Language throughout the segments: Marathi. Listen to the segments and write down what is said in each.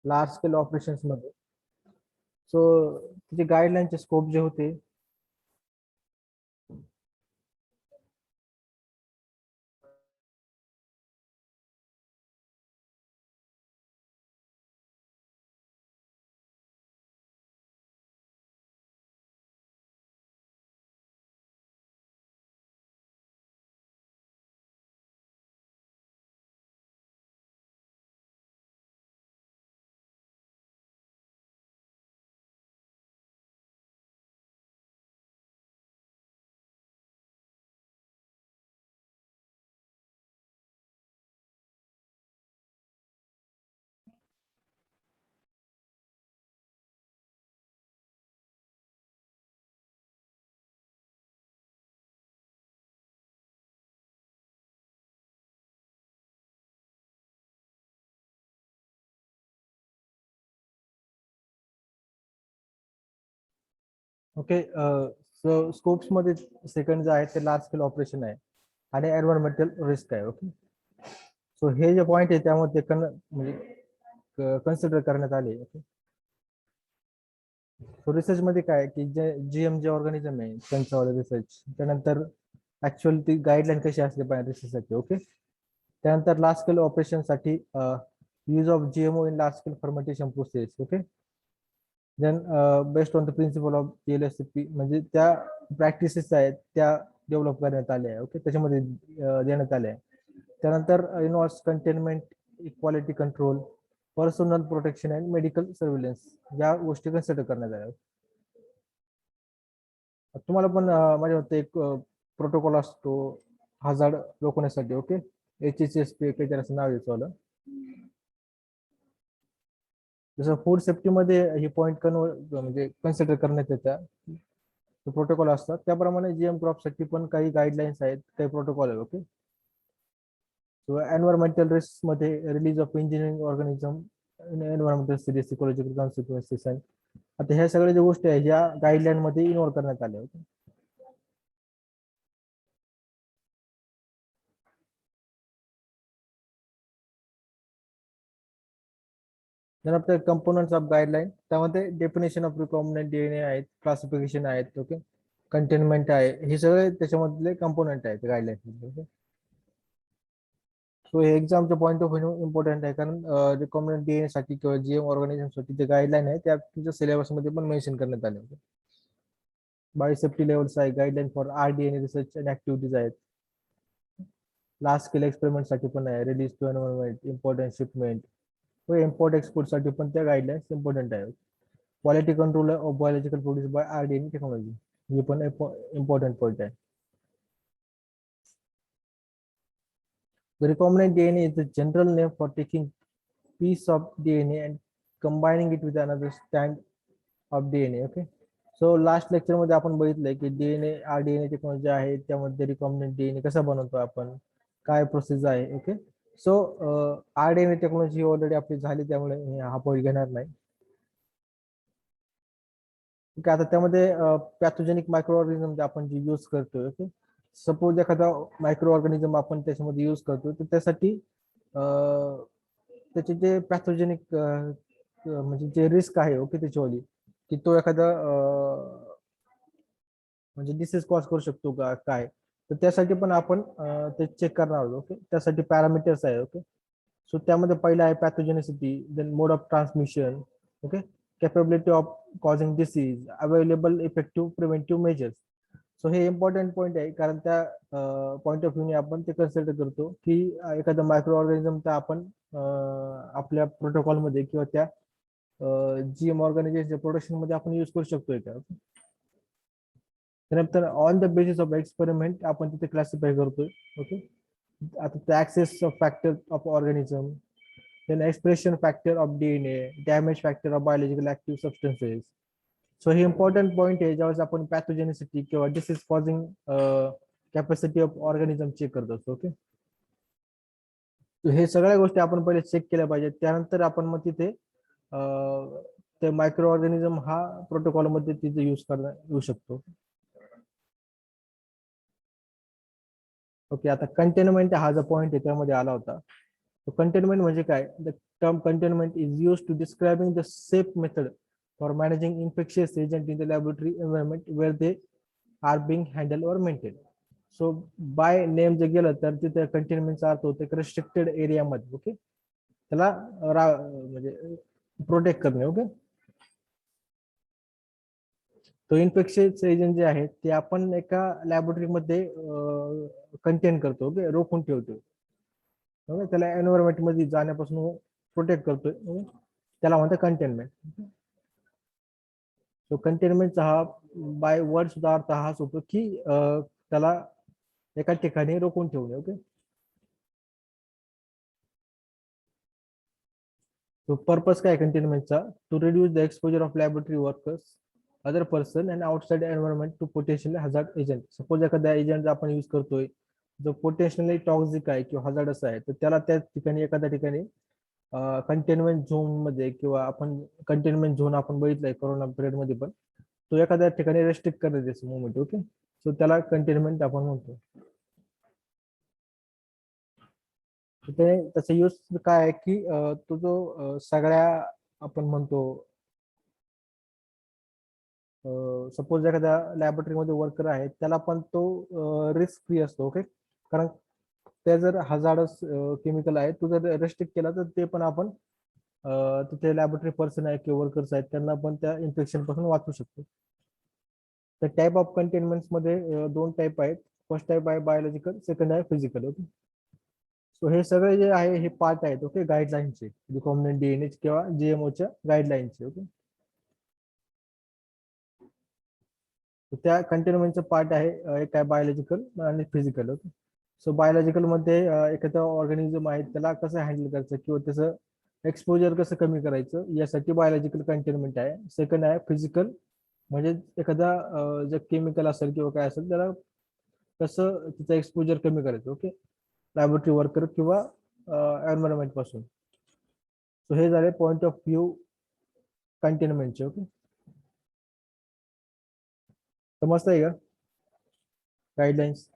लार्ज स्केल ऑपरेशन्स मध्ये. सो तिचे गाईडलाईनचे स्कोप जे होते ओके. सो स्कोप्स मध्ये सेकंड जे आहे ते लार्ज स्केल ऑपरेशन आहे आणि एन्व्हायरमेंटल रिस्क आहे. ओके. सो हे जे पॉईंट आहे त्यामध्ये म्हणजे कन्सिडर करण्यात आले. ओके. सो रिसर्च मध्ये काय आहे की जे जीएम जे ऑर्गॅनिझम आहे त्यांचं रिसर्च, त्यानंतर ऍक्च्युअल ती गाईडलाईन कशी असली पाहिजे रिसर्चसाठी. ओके. त्यानंतर लार्ज स्केल ऑपरेशन साठी use of GMO in large scale fermentation process. Okay. Then based on the principle of LSP म्हणजे त्या प्रॅक्टिसेस आहेत त्या डेव्हलप करण्यात आल्या आहे. ओके. त्याच्यामध्ये देण्यात आले आहे. त्यानंतर involves containment, equality control, personal protection and medical surveillance या गोष्टी कन्सिडर करण्यात आल्या. तुम्हाला पण माझ्या मते एक प्रोटोकॉल असतो हजार्ड रोखण्यासाठी. ओके. HHSP काहीतरी असं नाव येतं. जसं फूड सेफ्टी मध्ये हे पॉईंट म्हणजे कन्सिडर करण्यात येतात प्रोटोकॉल असतात, त्याप्रमाणे जीएम क्रॉप साठी पण काही गाईडलाईन्स आहेत, काही प्रोटोकॉल आहे. ओके. सो एन्व्हायरमेंटल रिस्क मध्ये release of engineering organism, environmental series, ecological consequences. आता ह्या सगळ्या ज्या गोष्टी आहेत ह्या गाईडलाईन मध्ये इन्व्हॉल्व करण्यात आल्या. ओके. त्यानंतर कंपोनंट्स ऑफ गाईडलाईन, त्यामध्ये डेफिनेशन ऑफ रिकॉम्बिनंट डीएनए आहेत, क्लासिफिकेशन आहेत. ओके. कंटेनमेंट आहे, हे सगळे त्याच्यामधले कंपोनंट आहेत गाईडलाईन. ओके. सो हे एक्झामच्या पॉईंट ऑफ व्ह्यू इम्पॉर्टंट आहे, कारण रिकॉम्बिनंट डीएनए साठी किंवा जीएम ऑर्गॅनिझम साठी जे गाईडलाईन आहे त्या तुमच्या सिलेबस मध्ये पण मेन्शन करण्यात आले होते. बायोसेफ्टी लेवल्स आहे, guideline for rDNA research and activities आहेत. लार्ज स्केल एक्सपेरिमेंट साठी पण आहे, release to environment, important shipment व इम्पोर्ट एक्सपोर्ट साठी पण त्या गाईडलाईन्स इम्पॉर्टंट आहे. Quality control of biological produce by rDNA technology, हे पण इम्पॉर्टंट पॉईंट आहे. The recombinant DNA is the general name for taking piece of DNA and combining it with another strand of DNA. Okay. So last lecture मध्ये आपण बघितलंय की डीएनए आरडीएनए टेक्नॉलॉजी आहे, त्यामध्ये रिकॉम्बिनंट डीएनए कसा बनवतो आपण, काय प्रोसेस आहे. Okay. So rDNA technology already आपली झाली, त्यामुळे मी हा पॉईंट घेणार नाही. ओके. आता त्यामध्ये पॅथोजेनिक मायक्रो ऑर्गॅनिझम आपण जे यूज करतोय. ओके. सपोज एखादा मायक्रो ऑर्गॅनिझम आपण त्याच्यामध्ये यूज करतो, तर त्यासाठी त्याचे जे पॅथोजेनिक म्हणजे जे रिस्क आहे. ओके. त्याच्यावाली की तो एखादा म्हणजे डिसीज कॉज करू शकतो का काय, तर त्यासाठी पण आपण ते चेक करणार आहोत. ओके. त्यासाठी पॅरामीटर्स आहे. ओके. सो त्यामध्ये पहिला आहे pathogenicity, then mode of transmission. Okay. Capability of causing disease, available effective preventive measures. So हे इम्पॉर्टंट पॉईंट आहे, कारण त्या पॉईंट ऑफ व्ह्यूने आपण ते कन्सिडर करतो की एखादा मायक्रो ऑर्गॅनिझम तर आपण आपल्या प्रोटोकॉलमध्ये किंवा त्या जीएम ऑर्गॅनायझेशनच्या प्रोडक्शन मध्ये आपण यूज करू शकतोय का. त्यानंतर on the basis of experiment आपण तिथे क्लासिफाय करतोय. ओके. आता access factor of organism, then expression factor of DNA, damage factor of biological active substances. So हे इम्पॉर्टंट पॉईंट आहे ज्यावेळेस आपण पॅथोजेनिसिटी किंवा disease causing capacity of organism check करत असतो. ओके. हे सगळ्या गोष्टी आपण पहिले चेक केल्या पाहिजेत, त्यानंतर आपण मग तिथे ते मायक्रो ऑर्गॅनिझम हा प्रोटोकॉल मध्ये तिथे यूज करता येऊ शकतो. ओके. आता कंटेनमेंट हा जो पॉईंट आहे त्यामध्ये आला होता. कंटेनमेंट म्हणजे काय? The term containment is use to describing the safe method for managing infectious agent in the laboratory environment where they are being handle or maintain. So by name जर गेलं तर तिथे कंटेनमेंटचा अर्थ होतो रिस्ट्रिक्टेड एरियामध्ये. ओके, त्याला म्हणजे प्रोटेक्ट करणे. ओके, तो इन्फेक्शियस एजंट जे आहे ते आपण एका लॅबोरेटरीमध्ये कंटेन करतो. ओके, रोखून ठेवतो. त्याला एन्व्हायरमेंट मध्ये जाण्यापासून प्रोटेक्ट करतोय. त्याला म्हणतात कंटेनमेंट. सो कंटेनमेंटचा हा बाय वर्ड सुद्धा अर्थ हाच होतो की त्याला एका ठिकाणी रोखून ठेवणे. ओके, तो पर्पज काय कंटेनमेंटचा? To reduce the exposure of laboratory workers other person and outside environment to potential hazard agent. Suppose एखाद्या एजंट आपण यूज करतोय जो पोटेन्शियली टॉक्सिक आहे किंवा हजार्डस आहे, तर त्याला त्या ठिकाणी एखाद्या ठिकाणी कंटेनमेंट झोन मध्ये किंवा आपण कंटेनमेंट झोन आपण बघितलंय कोरोना पिरियड मध्ये पण, तो एखाद्या ठिकाणी रेस्ट्रिक्ट करत त्याचं मुवमेंट. ओके, सो त्याला कंटेनमेंट आपण म्हणतो. ते त्याचा यूज काय आहे की तो जो सगळ्या आपण म्हणतो सपोज एखाद्या लॅबोरेटरीमध्ये वर्कर आहे त्याला पण तो रिस्क फ्री असतो. ओके, कारण ते जर हजार्डस केमिकल आहे तो जर रेस्ट्रिक्ट केला तर ते पण आपण तिथे लॅबोरेटरी पर्सन आहे किंवा वर्कर्स आहेत त्यांना पण त्या इन्फेक्शन पासून वाचू शकतो. तर टाईप ऑफ कंटेनमेंट्स मध्ये दोन टाईप आहेत. फर्स्ट टाईप आहे बायोलॉजिकल, सेकंड आहे फिजिकल. ओके, सो हे सगळे जे आहे हे पार्ट आहेत. ओके, गाईडलाईनचे रिकॉम्बिनंट डीएनए किंवा जीएमओच्या गाईडलाईनचे. ओके, त्या कंटेनमेंटचं पार्ट आहे एक आहे बायोलॉजिकल आणि फिजिकल. ओके, सो बायोलॉजिकल मध्ये एखादं ऑर्गॅनिझम आहे त्याला कसं हँडल करायचं किंवा त्याचं एक्सपोजर कसं कमी करायचं यासाठी बायोलॉजिकल कंटेनमेंट आहे. सेकंड आहे फिजिकल, म्हणजे एखादा जे केमिकल असेल किंवा काय असेल त्याला कसं त्याचं एक्सपोजर कमी करायचं. ओके, लॅबोरेटरी वर्कर किंवा एन्व्हायरमेंट पासून. सो हे झाले पॉइंट ऑफ व्ह्यू कंटेनमेंटचे. ओके, समजतंय का गाईडलाईन्स?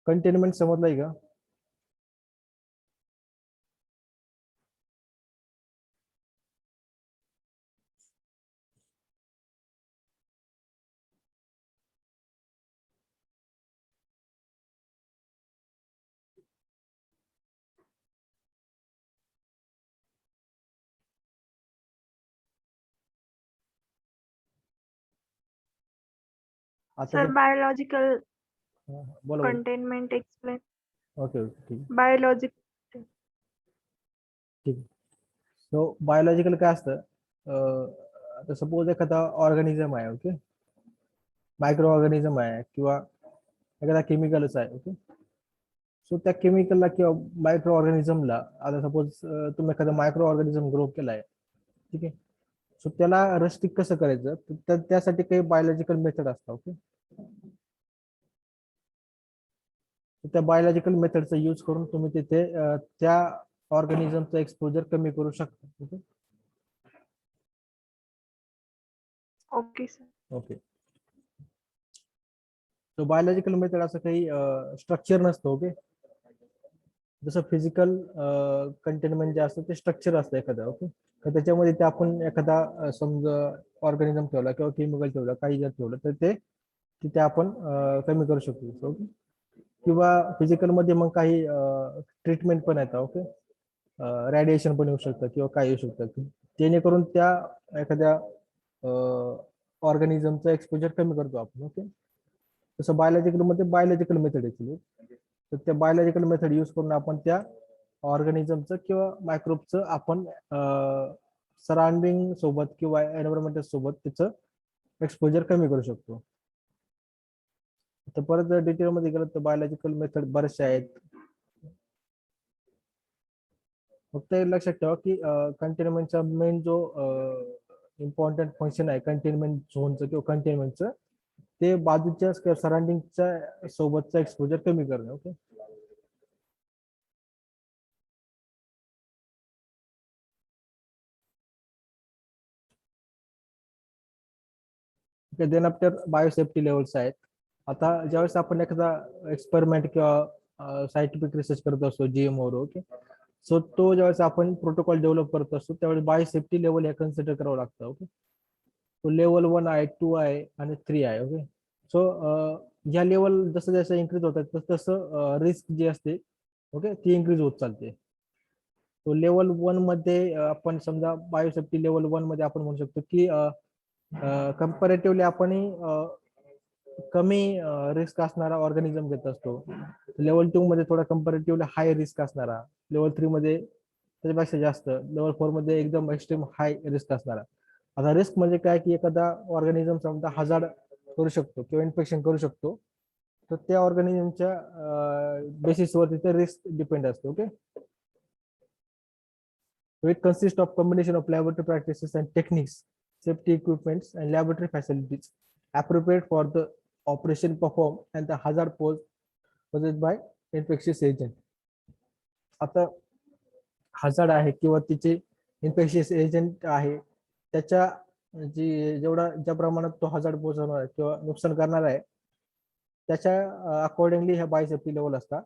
कंटेनमेंट समजलंय का? आता सर जर बायोलॉजिकल बोला बोला. Containment explain. ओके ओके, ठीक बायोलॉजिक ठीक. सो बायोलॉजिकल काय असतं? आता सपोज एखादा ऑर्गॅनिझम आहे. ओके, मायक्रो ऑर्गॅनिझम आहे किंवा एखादा केमिकलच आहे. ओके, सो त्या केमिकलला किंवा मायक्रो ऑर्गॅनिझमला आता सपोज तुम्ही एखादा मायक्रो ऑर्गॅनिझम ग्रो केलाय, ठीक आहे, सो त्याला रेस्ट्रिक्ट कसं करायचं तर त्यासाठी काही बायोलॉजिकल मेथड असतात. ओके, त्या बायोलॉजिकल मेथडचा यूज करून तुम्ही तिथे त्या ऑर्गॅनिझमचं एक्सपोजर कमी करू शकता. Okay okay sir. Okay, so biological method असं काही स्ट्रक्चर नसतं. ओके, जसं फिजिकल कंटेनमेंट जे असतं ते स्ट्रक्चर असतं एखादं. ओके, तर त्याच्यामध्ये ते आपण एखादा समजा ऑर्गॅनिझम ठेवला किंवा केमिकल ठेवलं काही जर ठेवलं तर ते तिथे आपण कमी करू शकतो. ओके, किंवा फिजिकल मध्ये मग काही ट्रीटमेंट पण येतात. ओके, रेडिएशन पण येऊ शकतं किंवा काय येऊ शकतं जेणेकरून त्या एखाद्या ऑर्गॅनिझमचं एक्सपोजर कमी करतो आपण. ओके, तसं बायोलॉजिकल मध्ये बायोलॉजिकल मेथड आहे. तर त्या बायोलॉजिकल मेथड यूज करून आपण त्या ऑर्गॅनिझमचं किंवा मायक्रोबचं आपण सराउंडिंग सोबत किंवा एन्व्हायरमेंट सोबत त्याचं एक्सपोजर कमी करू शकतो. तर परत जर डिटेल मध्ये गेलं तर बायोलॉजिकल मेथड बरेचसे आहेत. फक्त एक लक्षात ठेवा की कंटेनमेंटचा मेन जो इम्पॉर्टंट फंक्शन आहे कंटेनमेंट झोनचं किंवा कंटेनमेंटचं, ते बाजूच्या सराउंडिंगच्या सोबतचा एक्सपोजर कमी करणे. Okay. Then after biosafety levels आहेत. आता ज्यावेळेस आपण एखादा एक्सपेरिमेंट किंवा सायंटिफिक रिसर्च करत असतो GMO वर, ओके, सो तो ज्यावेळेस आपण प्रोटोकॉल डेव्हलप करत असतो त्यावेळेस बायोसेफ्टी लेवल हे कन्सिडर करावं लागतं. ओके, तो लेवल 1 आहे, 2 आहे आणि 3 आहे. ओके, सो ह्या लेवल जसं जसं इन्क्रीज होतात तसं तसं रिस्क जी असते, ओके, ती इन्क्रीज होत चालते. तो लेवल 1 मध्ये आपण समजा बायोसेफ्टी लेवल 1 मध्ये आपण म्हणू शकतो की कम्पॅरेटिव्हली आपण कमी रिस्क असणारा ऑर्गॅनिझम घेत असतो. लेवल 2 मध्ये थोडा कम्पॅरेटिव्हली हाय रिस्क असणारा, लेवल 3 मध्ये त्याच्यापेक्षा जास्त, लेवल 4 मध्ये एकदम एक्स्ट्रीम हाय रिस्क असणारा. आता रिस्क म्हणजे काय की एखादा ऑर्गॅनिझम समजा हजार्ड करू शकतो किंवा इन्फेक्शन करू शकतो, तर त्या ऑर्गॅनिझमच्या बेसिसवर तिथे रिस्क डिपेंड असते. Okay, so it consists of combination of laboratory practices and techniques, safety equipments and laboratory facilities appropriate for the operation performed and the hazard posed by infectious agent. आता हजार्ड आहे किंवा तिचे इन्फेक्शियस एजंट आहे, त्याच्या जेवढा ज्या प्रमाणात तो हजार्ड पोहोचवणार आहे किंवा नुकसान करणार आहे त्याच्या अकॉर्डिंगली ह्या बायोसेफ्टी लेवल असतात.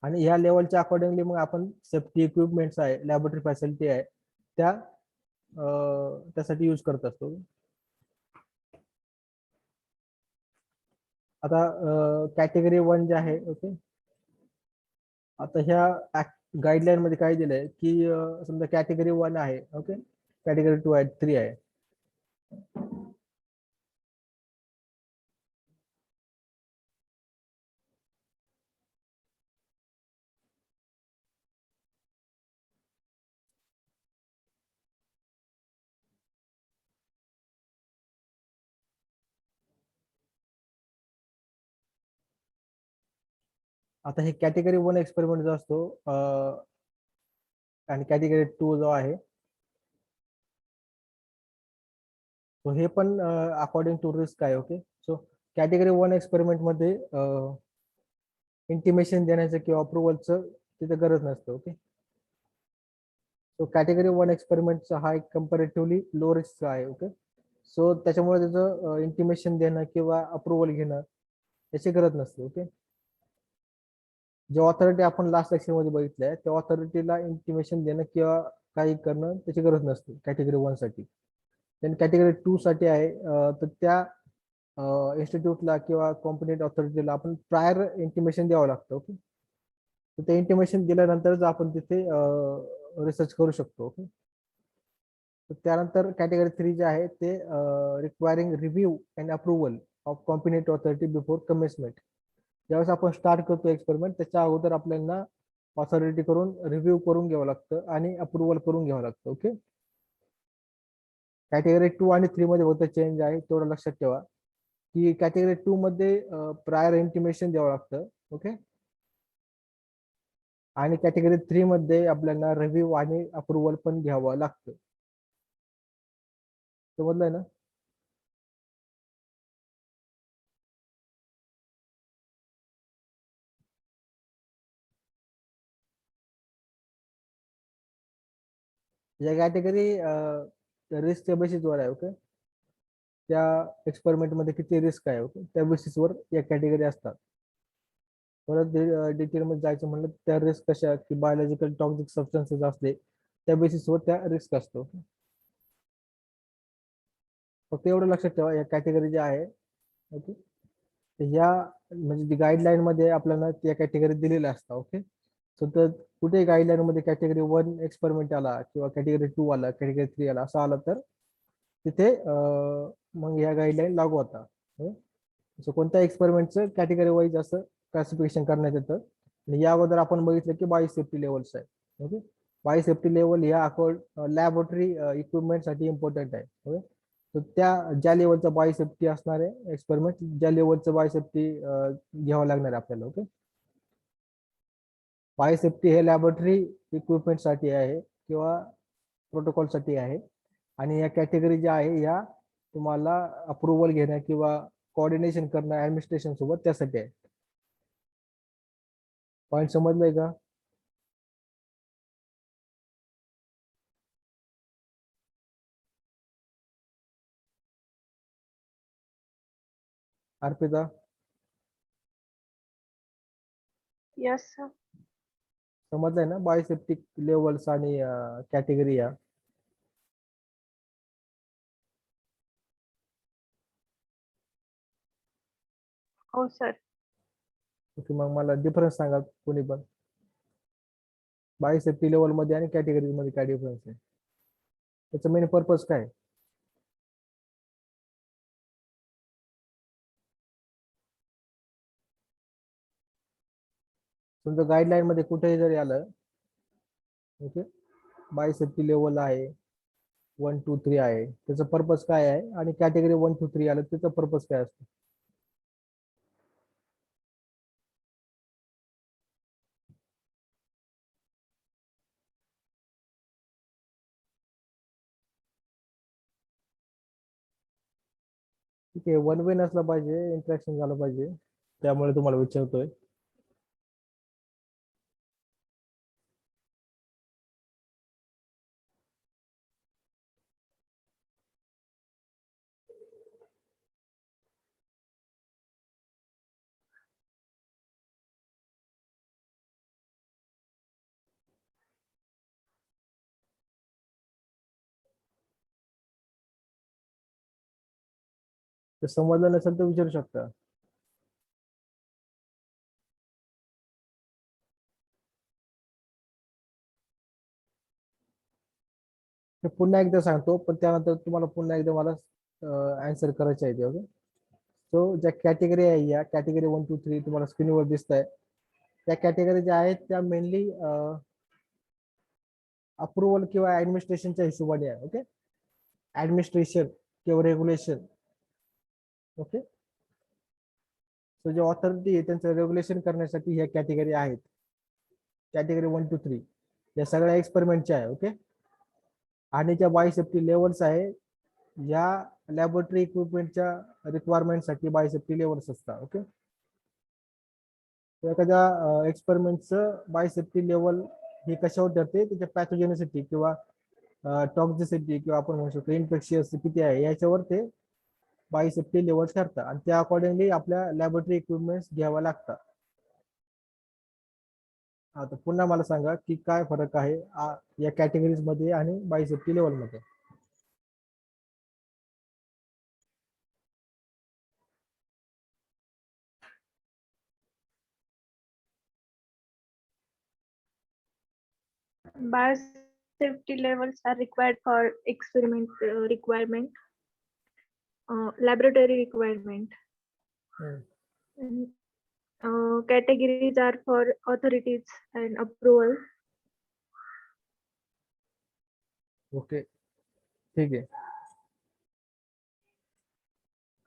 आणि ह्या लेवलच्या अकॉर्डिंगली मग आपण सेफ्टी इक्विपमेंट्स आहे, लॅबोरेटरी फॅसिलिटी आहे, त्या त्यासाठी यूज करत असतो. आता कॅटेगरी 1 जे आहे, ओके, आता ह्या गाईडलाईन मध्ये काय दिलंय की समजा कॅटेगरी 1 आहे, ओके, कॅटेगरी 2 आहे, 3 आहे. आता हे कॅटेगरी 1 एक्सपेरिमेंट जो असतो आणि कॅटेगरी 2 जो आहे, सो हे पण अकॉर्डिंग टू रिस्क आहे. ओके, सो कॅटेगरी 1 एक्सपेरिमेंट मध्ये इंटिमेशन देण्याचं किंवा अप्रुव्हलचं तिथे गरज नसते. ओके, सो कॅटेगरी 1 एक्सपेरिमेंटचा हा एक कम्पॅरेटिव्हली लो रिस्क आहे. ओके, सो त्याच्यामुळे त्याचं इंटिमेशन देणं किंवा अप्रुव्हल घेणं याची गरज नसते. ओके, जे ऑथॉरिटी आपण लास्ट लेक्चर मध्ये बघितलंय त्या ऑथॉरिटीला इंटिमेशन देणं किंवा काही करणं त्याची गरज नसते कॅटेगरी 1 साठी. देन कॅटेगरी 2 साठी आहे तर त्या इन्स्टिट्यूटला किंवा कॉम्पिटंट ऑथॉरिटीला आपण प्रायर इंटिमेशन द्यावं लागतं. ओके, तर ते इंटिमेशन दिल्यानंतरच आपण तिथे रिसर्च करू शकतो. ओके, तर त्यानंतर कॅटेगरी 3 जे आहे ते requiring review and approval of competent authority before commencement. ज्यावेळेस आपण स्टार्ट करतो एक्सपेरिमेंट त्याच्या अगोदर आपल्याला ऑथॉरिटी करून रिव्ह्यू करून घ्यावं लागतं आणि अप्रुव्हल करून घ्यावं लागतं. ओके, कॅटेगरी 2 आणि 3 मध्ये होतं चेंज आहे तेवढं लक्षात ठेवा की कॅटेगरी 2 मध्ये प्रायर इंटिमेशन द्यावं लागतं. ओके, आणि कॅटेगरी 3 मध्ये आपल्याला रिव्ह्यू आणि अप्रुव्हल पण घ्यावं लागतं. समजलंय ना? या कॅटेगरी रिस्कच्या बेसिसवर आहे. ओके, त्या एक्सपेरिमेंट मध्ये किती रिस्क आहे, ओके, त्या बेसिसवर या कॅटेगरी असतात. परत डिटेल मध्ये जायचं म्हणलं त्या रिस्क कशा की बायोलॉजिकल टॉक्सिक सबस्टन्सेस असले त्या बेसिसवर त्या रिस्क असतो. फक्त एवढं लक्षात ठेवा या कॅटेगरी ज्या आहे, ओके, या म्हणजे गाईडलाईन मध्ये आपल्याला त्या कॅटेगरी दिलेल्या असतात. ओके, सो तर कुठे गाईडलाईन मध्ये कॅटेगरी 1 एक्सपेरिमेंट आला किंवा कॅटेगरी 2 आला, कॅटेगरी 3 आला असं आलं तर तिथे मग ह्या गाईडलाईन लागू होता. सो कोणत्या एक्सपेरिमेंटचं कॅटेगरी वाईज असं क्लासिफिकेशन करण्यात येतं. आणि या अगोदर आपण बघितलं की बायोसेफ्टी लेवल्स आहे. ओके, बायोसेफ्टी लेवल या अकॉर्ड लॅबोरेटरी इक्विपमेंट साठी इम्पॉर्टंट आहे. ओके, तर त्या ज्या लेवलचं बायोसेफ्टी असणार आहे एक्सपेरिमेंट, ज्या लेवलचं बायोसेफ्टी घ्यावं लागणार आहे आपल्याला. ओके, बायोसेफ्टी हे लॅबोरेटरी इक्विपमेंट साठी आहे किंवा प्रोटोकॉल साठी आहे. आणि या कॅटेगरी ज्या आहे या तुम्हाला अप्रुव्हल घेणं किंवा कोऑर्डिनेशन करणं ऍडमिनिस्ट्रेशन सोबत त्यासाठी आहे. पॉईंट समजलंय का? Arpita Yes, sir. समजलंय ना बायोसेप्टिक लेवल्स आणि कॅटेगरी या. Oh, sir. ओके मग मला डिफरन्स सांगा कोणी पण. बायोसेफ्टी लेवल मध्ये आणि कॅटेगरी मध्ये काय डिफरन्स आहे, त्याचा मेन पर्पज काय आहे? समजा गाईडलाईन मध्ये कुठेही जरी आलं, ओके, बायोसेफ्टी लेवल आहे 1 2 3 आहे, त्याचा पर्पज काय आहे, आणि कॅटेगरी 1 2 3 आलं त्याचा पर्पज काय असतो? ठीक आहे, वन वे नसला पाहिजे, इंटरॅक्शन झालं पाहिजे, त्यामुळे तुम्हाला विचारतोय. तर समजलं नसेल तर विचारू शकता. ते पुन्हा एकदा सांगतो, पण त्यानंतर तुम्हाला पुन्हा एकदा मला आन्सर करायचे आहे. ओके, सो ज्या कॅटेगरी आहे, या कॅटेगरी 1 2 3 तुम्हाला स्क्रीनवर दिसत आहे, त्या कॅटेगरी ज्या आहेत त्या मेनली अप्रुव्हल किंवा ऍडमिनिस्ट्रेशनच्या हिशोबाने आहे. ओके, ऍडमिनिस्ट्रेशन किंवा रेग्युलेशन. ओके, सो जे ऑथॉरिटी आहे त्यांचं रेग्युलेशन करण्यासाठी ह्या कॅटेगरी आहेत. कॅटेगरी 1 2 3 या सगळ्या एक्सपेरिमेंटच्या आहे. ओके, आणि ज्या बायोसेफ्टी लेवल्स आहे या लॅबोरेटरी इक्विपमेंटच्या रिक्वायरमेंटसाठी बायोसेफ्टी लेवल्स असतात. ओके, एखाद्या एक्सपेरिमेंटचं बायोसेफ्टी लेवल हे कशावर ठरते, त्याच्या पॅथोजेनिसिटी किंवा टॉक्झिसिटी किंवा आपण म्हणू शकतो इन्फेक्शियस किती आहे याच्यावर ते बायोसेफ्टी लेवल ठरतात, आणि त्या अकॉर्डिंगली आपल्या लॅबोरेटरी इक्विपमेंट्स घ्याव्या लागतात. आता पुन्हा मला सांगा की काय फरक आहे या कॅटेगरीज मध्ये आणि बायोसेफ्टी लेवल मध्ये. Biosafety levels are required for experiment requirement, laboratory requirement. And, categories are for authorities and approval. Okay, ठीक आहे,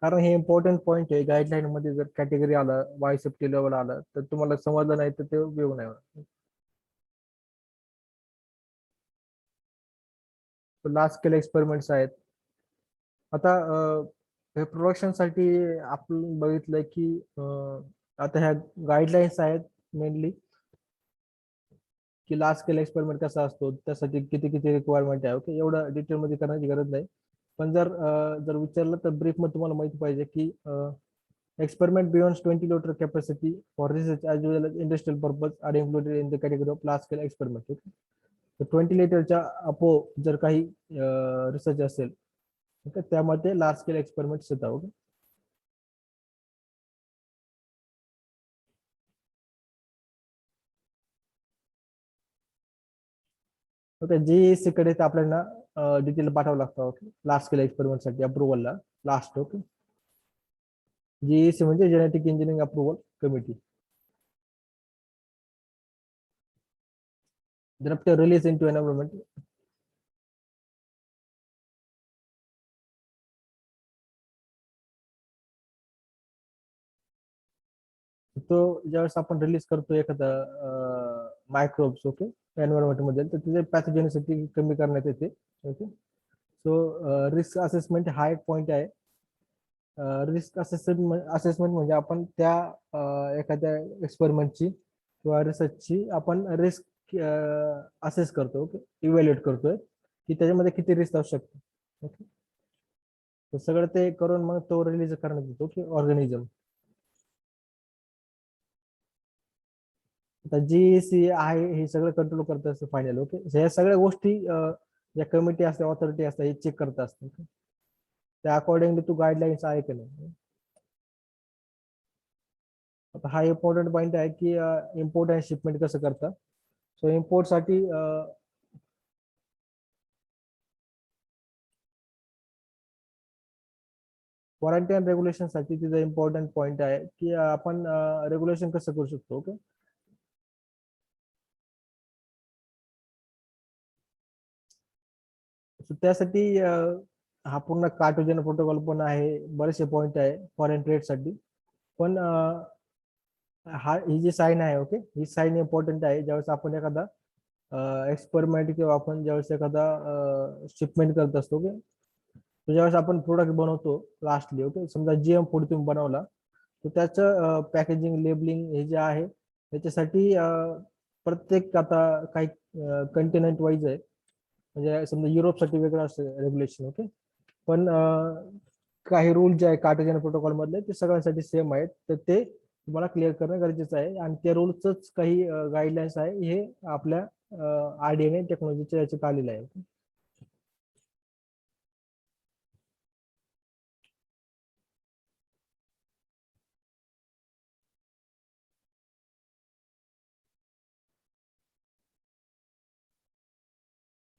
कारण हे इम्पॉर्टंट पॉईंट आहे. गाईडलाईन मध्ये जर कॅटेगरी आलं, बायोसेफ्टी लेवल आलं, तर तुम्हाला समजलं नाही तर ते उपयोग नाही होणार. लार्ज स्केल एक्सपेरिमेंट्स आहेत. आता हे प्रोडक्शन साठी आपण बघितलंय की आता ह्या गाईडलाईन्स आहेत मेनली की लार्ज स्केल एक्सपेरिमेंट कसा असतो, त्यासाठी किती किती रिक्वायरमेंट आहे. ओके, एवढं डिटेल मध्ये करण्याची गरज नाही, पण जर विचारलं तर ब्रीफ मध्ये तुम्हाला माहिती पाहिजे की experiment beyond 20 liter capacity for research as well as industrial purpose are included in the category of large scale experiment. Okay? तर 20 लिटरच्या अपो जर काही रिसर्च असेल तर त्यामध्ये लार्ज स्केल एक्सपेरिमेंट येतात. ओके, ओके, जीएससी कडे तर आपल्याला डिटेल पाठवावं लागतं. ओके, लार्ज स्केल एक्सपेरिमेंट साठी अप्रुव्हलला लास्ट. ओके, जीएससी म्हणजे genetic engineering approval committee. Drafter release into environment. तो ज्यावेळेस आपण रिलीज करतो एखादा मायक्रोब्स, ओके, एन्व्हायरमेंट मध्ये, तर त्याचे पॅथोजेनिसिटी कमी करण्यात येते. ओके, सो रिस्क असेसमेंट हा एक पॉइंट आहे. रिस्क असेसमेंट म्हणजे आपण त्या एखाद्या एक्सपेरिमेंटची किंवा रिसर्चची आपण रिस्क असेस करतो. ओके, इव्हॅल्युएट करतोय की त्याच्यामध्ये किती रिस्क असू शकते. ओके, तर सगळं ते करून मग तो रिलीज करण्यात येतो की ऑर्गॅनिझम. आता GAC आहे हे सगळं कंट्रोल करत असतं फायनल. ओके, ह्या सगळ्या गोष्टी या कमिटी असते, ऑथॉरिटी असतात, हे चेक करत असतात. त्या अकॉर्डिंगली तू गाईडलाईन्स आहे की नाही. आता हा इम्पॉर्टंट पॉईंट आहे की इम्पोर्ट अँड शिपमेंट कसं करतात. सो इम्पोर्ट साठी क्वारंटाईन रेग्युलेशन साठी तिचा इम्पॉर्टंट पॉईंट आहे की आपण रेग्युलेशन कसं करू शकतो. ओके, त्यासाठी हा पूर्ण कार्टोजन प्रोटोकॉल पण आहे, बरेचसे पॉईंट आहे फॉरेन ट्रेड साठी. पण हा ही जी साईन आहे, ओके, ही साईन इम्पॉर्टंट आहे ज्यावेळेस आपण एखादा एक्सपेरिमेंट किंवा आपण ज्यावेळेस एखादा शिपमेंट करत असतो. ओके, ज्यावेळेस आपण प्रोडक्ट बनवतो लास्टली, ओके, समजा GM फूड तुम्ही बनवला, तर त्याचं पॅकेजिंग लेबलिंग हे जे आहे त्याच्यासाठी प्रत्येक आता काही कंटिनेंट वाईज आहे. म्हणजे समजा युरोपसाठी वेगळं असतं रेग्युलेशन. ओके, पण काही रूल जे आहे कार्टेजन प्रोटोकॉल मधले ते सगळ्यांसाठी सेम आहेत. तर ते तुम्हाला क्लिअर करणं गरजेचं आहे. आणि त्या रूलच काही गाईडलाईन्स आहे हे आपल्या RDNA टेक्नॉलॉजीच्या याच्यात आलेलं आहे.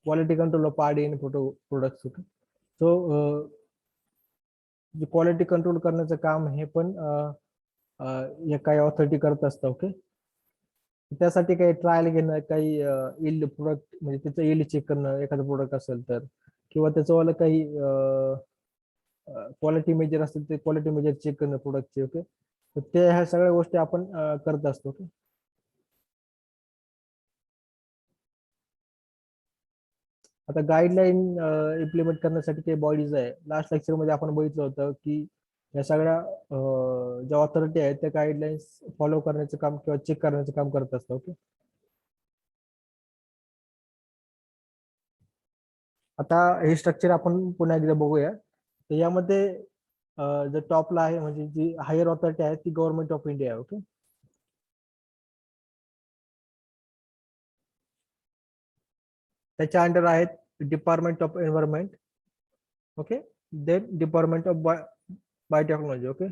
Quality control of RDNA products. Okay, so जे क्वालिटी कंट्रोल करण्याचं काम हे पण या काही ऑथॉरिटी करत असतं. ओके, त्यासाठी काही ट्रायल घेणं, काही इल्ड प्रोडक्ट म्हणजे त्याचं इल्ड चेक करणं एखादं प्रोडक्ट असेल तर, किंवा त्याचं वाला काही क्वालिटी मेजर असतील ते क्वालिटी मेजर चेक करणं प्रोडक्टचे. ओके, तर ते ह्या सगळ्या गोष्टी आपण करत असतो. ओके, आता गाईडलाईन इम्प्लिमेंट करण्यासाठी काही बॉडीज आहे. लास्ट लेक्चर मध्ये आपण बघितलं होतं की या सगळ्या ज्या ऑथॉरिटी आहेत त्या गाईडलाईन्स फॉलो करण्याचं काम किंवा चेक करण्याचं काम करत असतात. ओके, आता हे स्ट्रक्चर आपण पुन्हा एकदा बघूया. तर यामध्ये जर टॉपला आहे म्हणजे जी हायर ऑथॉरिटी आहे ती गव्हर्नमेंट ऑफ इंडिया आहे. ओके, त्याच्या अंडर आहेत department of environment. Okay, then department of biotechnology. Okay,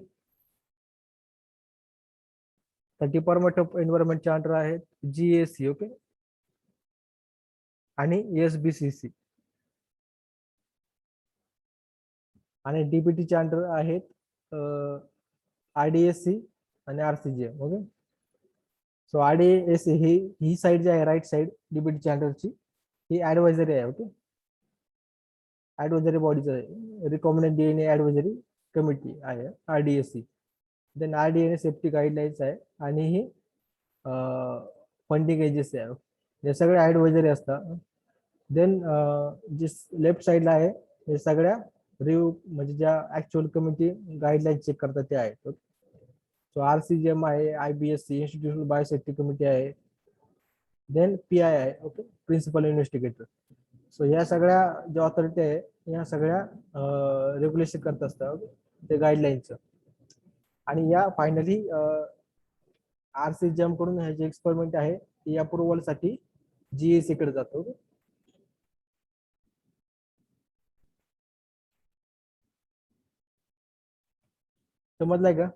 तर डिपार्टमेंट ऑफ एन्व्हायरमेंटच्या अंडर आहेत GAC. ओके, आणि SBCC. आणि DBTच्या अंडर आहेत RDSC आणि RCGM. ओके, सो RDSC ही साईड जी आहे राईट साईड DBTच्या अंडरची ही ऍडवायझरी आहे. ओके, ऍडवायझरी बॉडीज आहे, रिकॉमेंडेड DNA ऍडवायझरी कमिटी आहे RDSC. Then RDNA safety guidelines आहे आणि ही फंडिंग एजन्सी आहे. हे सगळे ऍडवायझरी असतात. देन जे लेफ्ट साईडला आहे हे सगळ्या रिव्ह्यू म्हणजे ज्या ऍक्च्युअल कमिटी गाईडलाईन चेक करतात ते आहेत. सो RCGM आहे, IBSC इन्स्टिट्यूशनल बायोसेफ्टी कमिटी आहे, देन PI आहे. Okay, principal investigator. सो या सगळ्या ज्या ऑथॉरिटी आहे या सगळ्या रेग्युलेशन करत असतात ते गाईडलाईनचं. आणि या फायनली RCGM कडून हे जे एक्सपेरिमेंट आहे ती अप्रुव्हल साठी GAC कडे जातो. समजलाय का?